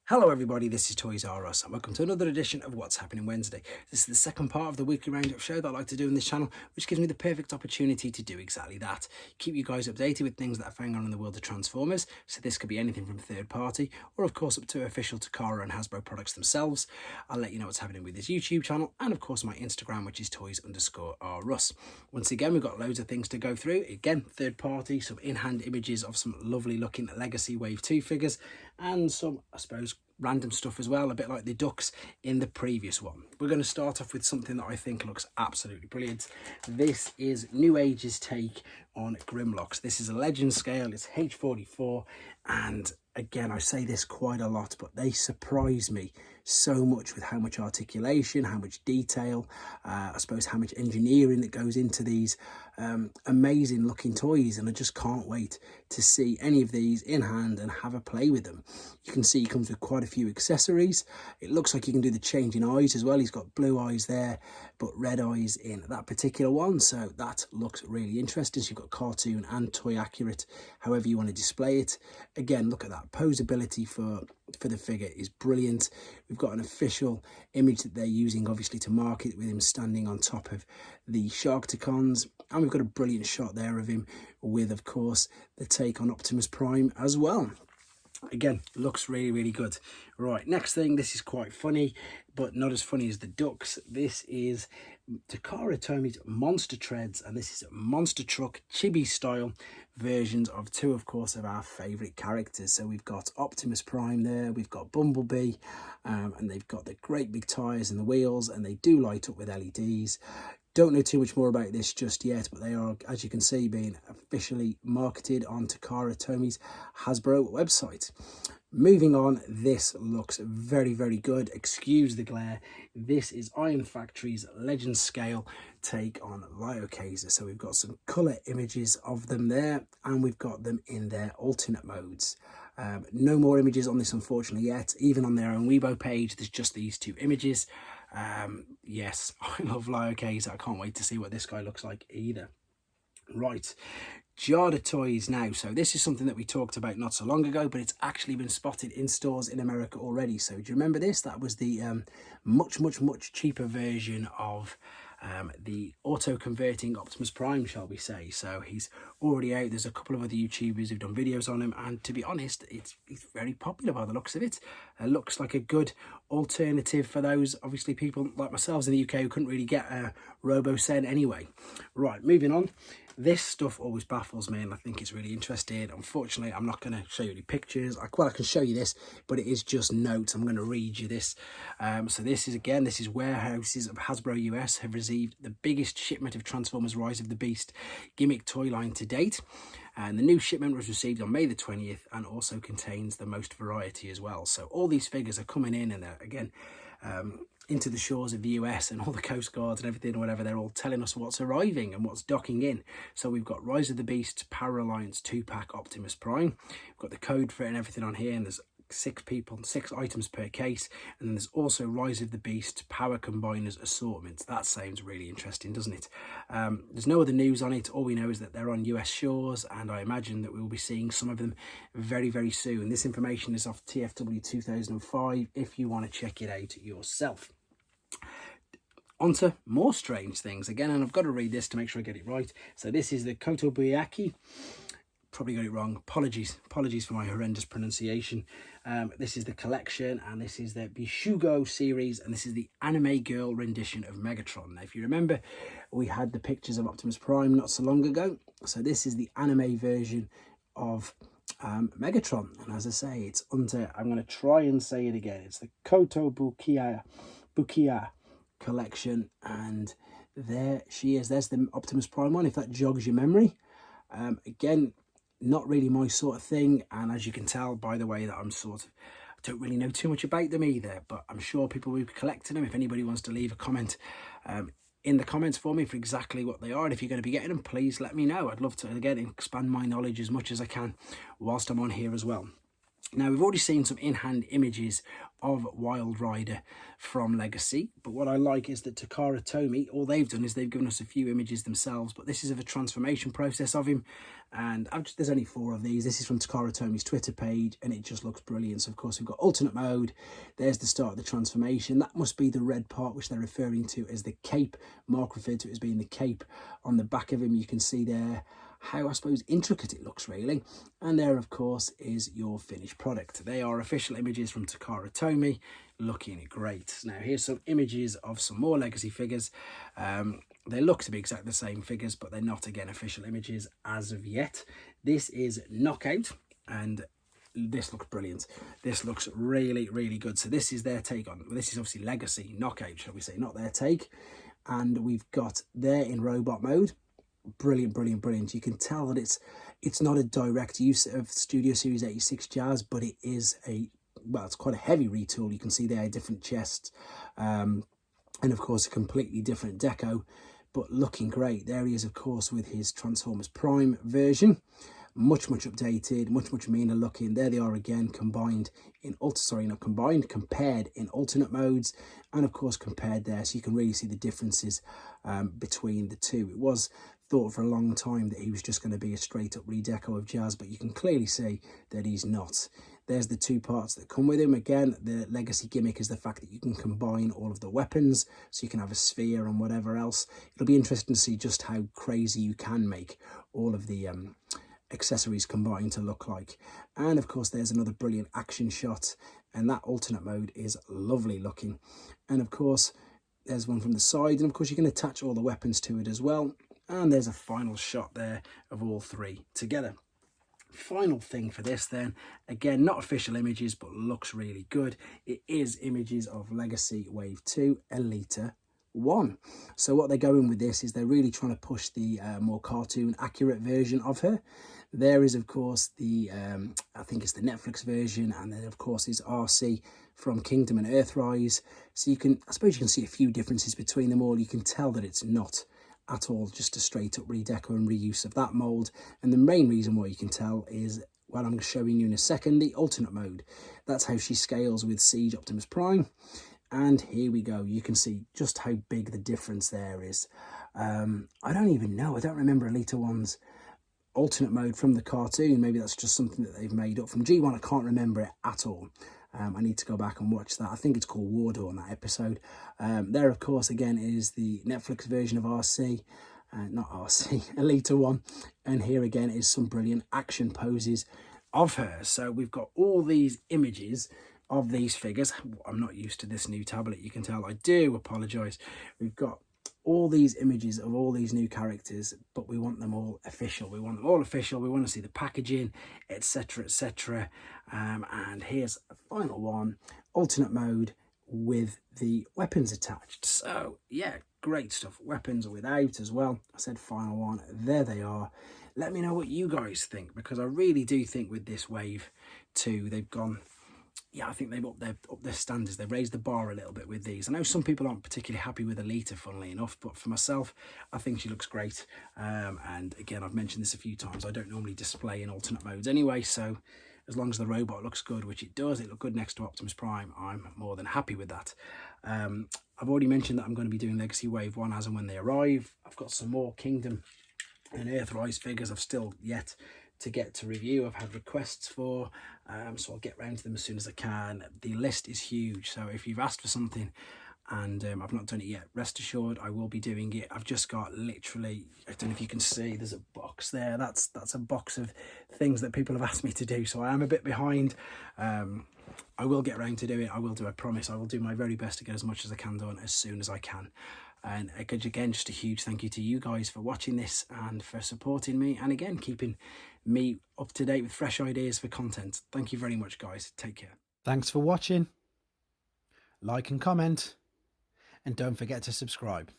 Hello everybody, this is Toys R Us and welcome to another edition of What's Happening Wednesday. This is the second part of the weekly roundup show that I like to do in this channel, which gives me the perfect opportunity to do exactly that. Keep you guys updated with things that are going on in the world of Transformers, so this could be anything from third party or of course up to official Takara and Hasbro products themselves. I'll let you know what's happening with this YouTube channel and of course my Instagram, which is Toys_R_Us. Once again, we've got loads of things to go through. Again, third party, some in-hand images of some lovely looking Legacy Wave 2 figures and some, I suppose, random stuff as well, a bit like the ducks in the previous one. We're going to start off with something that I think looks absolutely brilliant. This is Newage's take on Grimlocks. This is a legend scale, it's H44, and again, I say this quite a lot, but they surprise me so much with how much articulation, how much detail, I suppose how much engineering that goes into these amazing looking toys, and I just can't wait to see any of these in hand and have a play with them. You can see he comes with quite a few accessories. It looks like you can do the changing eyes as well. He's got blue eyes there, but red eyes in that particular one, so that looks really interesting. So you've got cartoon and toy accurate, however you want to display it. Again, look at that posability for the figure is brilliant. We've got an official image that they're using obviously to market with him standing on top of the Sharkticons, and we've got a brilliant shot there of him with, of course, the take on Optimus Prime as well. Again, looks really good. Right, next thing, this is quite funny, but not as funny as the ducks. This is Takara Tomi's Monster Treads, and this is Monster Truck chibi style versions of two, of course, of our favourite characters. So we've got Optimus Prime there, we've got Bumblebee, and they've got the great big tyres and the wheels, and they do light up with LEDs. Don't know too much more about this just yet, but they are, as you can see, being officially marketed on Takara Tomi's Hasbro website. Moving on, this looks very good. Excuse the glare. This is Iron Factory's Legend Scale take on liokaiser. So we've got some colour images of them there, and we've got them in their alternate modes. No more images on this, unfortunately, yet. Even on their own Weibo page, there's just these two images. Yes, I love liokaiser. I can't wait to see what this guy looks like either. Right, Jada toys now. So this is something that we talked about not so long ago, but it's actually been spotted in stores in America already. So do you remember this? That was the much cheaper version of the auto-converting Optimus Prime, shall we say. So he's already out. There's a couple of other YouTubers who've done videos on him, and to be honest, it's very popular by the looks of it. Looks like a good alternative for those, obviously, people like myself in the UK who couldn't really get a RoboSen anyway. Right, moving on. This stuff always baffles me, and I think it's really interesting. Unfortunately, I'm not going to show you any pictures. Well, I can show you this, but it is just notes. I'm going to read you this. So this is warehouses of Hasbro US have received the biggest shipment of Transformers Rise of the Beast gimmick toy line to date. And the new shipment was received on May the 20th and also contains the most variety as well. So all these figures are coming in, and they're, again, into the shores of the US, and all the coast guards and everything, or whatever, they're all telling us what's arriving and what's docking in. So we've got Rise of the Beast Power Alliance 2-pack Optimus Prime. We've got the code for it and everything on here, and there's 6 items per case, and then there's also Rise of the Beast Power Combiners assortments. That sounds really interesting, doesn't it? There's no other news on it. All we know is that they're on US shores, and I imagine that we will be seeing some of them very soon. This information is off TFW 2005 if you want to check it out yourself. Onto more strange things again, and I've got to read this to make sure I get it right. So this is the Kotobukiya, probably got it wrong, apologies for my horrendous pronunciation. This is the collection, and this is the Bishugo series, and this is the anime girl rendition of Megatron. Now, if you remember, we had the pictures of Optimus Prime not so long ago, so this is the anime version of Megatron, and as I say, it's under, I'm going to try and say it again, it's the Kotobukiya collection, and there she is. There's the Optimus Prime one, if that jogs your memory. Again, not really my sort of thing, and as you can tell by the way that I'm don't really know too much about them either, but I'm sure people will be collecting them. If anybody wants to leave a comment in the comments for me for exactly what they are, and if you're going to be getting them, please let me know. I'd love to, again, expand my knowledge as much as I can whilst I'm on here as well. Now, we've already seen some in-hand images of Wildrider from Legacy, but what I like is that Takara Tomy, all they've done is they've given us a few images themselves, but this is of a transformation process of him, and there's only 4 of these. This is from Takara Tomy's Twitter page, and it just looks brilliant. So, of course, we've got alternate mode. There's the start of the transformation. That must be the red part, which they're referring to as the cape. Mark referred to it as being the cape. On the back of him, you can see there how, I suppose, intricate it looks, really. And there, of course, is your finished product. They are official images from Takara Tomy, looking great. Now, here's some images of some more Legacy figures. They look to be exactly the same figures, but they're not, again, official images as of yet. This is Knockout, and this looks brilliant. This looks really, really good. So this is their take on, this is obviously Legacy Knockout, shall we say, not their take. And we've got there in robot mode. Brilliant, brilliant, brilliant. You can tell that it's not a direct use of Studio Series 86 Jazz, but it is it's quite a heavy retool. You can see there different chests, and of course a completely different deco, but looking great. There he is, of course, with his Transformers Prime version. Much updated, much meaner looking. There they are again, compared in alternate modes, and of course compared there, so you can really see the differences between the two. It was thought for a long time that he was just going to be a straight up redeco of Jazz, but you can clearly see that he's not. There's the 2 parts that come with him. Again, the Legacy gimmick is the fact that you can combine all of the weapons, so you can have a sphere and whatever else. It'll be interesting to see just how crazy you can make all of the accessories combined to look like. And of course, there's another brilliant action shot, and that alternate mode is lovely looking. And of course, there's one from the side, and of course you can attach all the weapons to it as well. And there's a final shot there of all 3 together. Final thing for this then, again, not official images, but looks really good. It is images of Legacy Wave 2 Elita-One. So what they're going with this is they're really trying to push the more cartoon accurate version of her. There is, of course, the I think it's the Netflix version, and then of course is RC from Kingdom and Earthrise. So I suppose you can see a few differences between them all. You can tell that it's not at all just a straight up redeco and reuse of that mold, and the main reason why you can tell is, well, I'm showing you in a second, the alternate mode. That's how she scales with Siege Optimus Prime, and here we go. You can see just how big the difference there is. I don't even know, I don't remember Elita-One's alternate mode from the cartoon. Maybe that's just something that they've made up from G1. I can't remember it at all. I need to go back and watch that. I think it's called Wardo on that episode. There, of course, again, is the Netflix version of RC. Not RC, Elita-One. And here again is some brilliant action poses of her. So we've got all these images of these figures. I'm not used to this new tablet, you can tell. I do apologise. We've got all these images of all these new characters, but we want them all official. We want them all official. We want to see the packaging, etc, etc. And here's a final one, alternate mode with the weapons attached. So yeah, great stuff. Weapons without as well. I said final one. There they are. Let me know what you guys think, because I really do think with this wave 2, they've gone, yeah, I think they've upped their standards. They've raised the bar a little bit with these. I know some people aren't particularly happy with Elita, funnily enough, but for myself, I think she looks great. And again, I've mentioned this a few times. I don't normally display in alternate modes anyway, so as long as the robot looks good, which it does, it looked good next to Optimus Prime, I'm more than happy with that. I've already mentioned that I'm going to be doing Legacy Wave 1 as and when they arrive. I've got some more Kingdom and Earthrise figures I've still yet to get to review. I've had requests for, so I'll get round to them as soon as I can. The list is huge, so if you've asked for something and I've not done it yet, rest assured I will be doing it. I've just got literally, I don't know if you can see, there's a box there. That's a box of things that people have asked me to do, so I am a bit behind. I will get round to do it. I will do, I promise. I will do my very best to get as much as I can done as soon as I can. And again, just a huge thank you to you guys for watching this and for supporting me, and again, keeping me up to date with fresh ideas for content. Thank you very much, guys. Take care. Thanks for watching. Like and comment, and don't forget to subscribe.